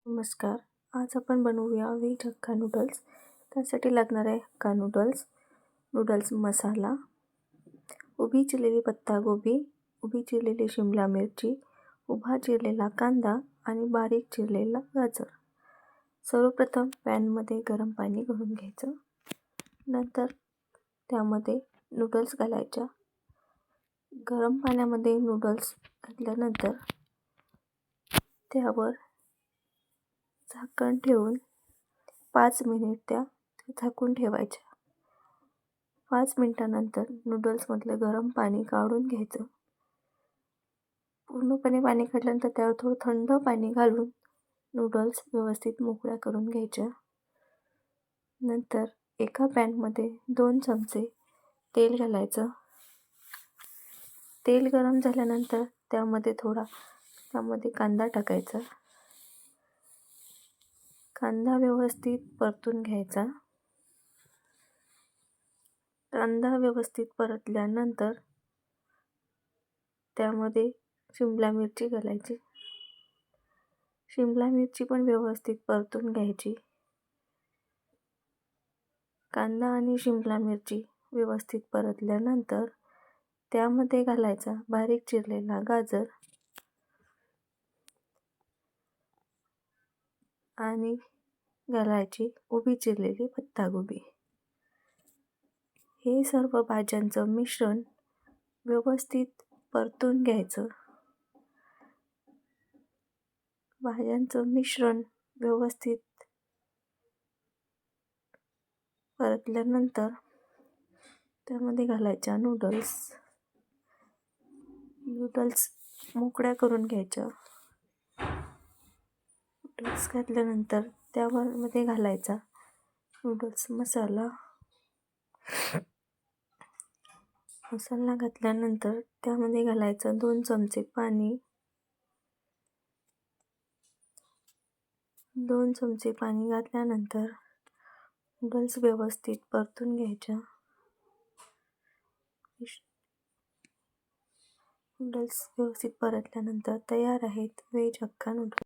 नमस्कार. आज आपण बनवूया व्हेज हक्का नूडल्स. त्यासाठी लागणार आहे हक्का नूडल्स, नूडल्स मसाला, उभी चिरलेली पत्ताकोबी, उभी चिरलेली शिमला मिरची, उभा चिरलेला कांदा आणि बारीक चिरलेला गाजर. सर्वप्रथम पॅनमध्ये गरम पाणी घालून घ्यायचं. नंतर त्यामध्ये नूडल्स घालायच्या. गरम पाण्यामध्ये नूडल्स घातल्यानंतर त्यावर झाकण ठेवून 5 मिनिट त्या झाकून ठेवायच्या. 5 मिनिटानंतर नूडल्समधलं गरम पाणी काढून घ्यायचं. पूर्णपणे पाणी काढल्यानंतर त्यावर थोडं थंड पाणी घालून नूडल्स व्यवस्थित मोकळ्या करून घ्यायच्या. नंतर एका पॅनमध्ये 2 चमचे तेल घालायचं. तेल गरम झाल्यानंतर त्यामध्ये कांदा टाकायचा. कांदा व्यवस्थित परतून घ्यायचा. कांदा व्यवस्थित परतल्यानंतर त्यामध्ये शिमला मिरची घालायची. शिमला मिरची पण व्यवस्थित परतून घ्यायची. कांदा आणि शिमला मिरची व्यवस्थित परतल्यानंतर त्यामध्ये घालायचा बारीक चिरलेला गाजर आणि घालायची उभी चिरलेली पत्ताकोबी. हे सर्व भाज्यांचं मिश्रण व्यवस्थित परतून घ्यायचं. भाज्यांचं मिश्रण व्यवस्थित परतल्यानंतर त्यामध्ये घालायच्या नूडल्स मोकळ्या करून घ्यायच्या. नूडल्स घातल्यानंतर त्यामध्ये घालायचा नूडल्स मसाला घातल्यानंतर त्यामध्ये घालायचं 2 चमचे पाणी. 2 चमचे पाणी घातल्यानंतर नूडल्स व्यवस्थित परतून घ्यायच्या. नूडल्स व्यवस्थित परतल्यानंतर तयार आहेत व्हेज हक्का नूडल्स.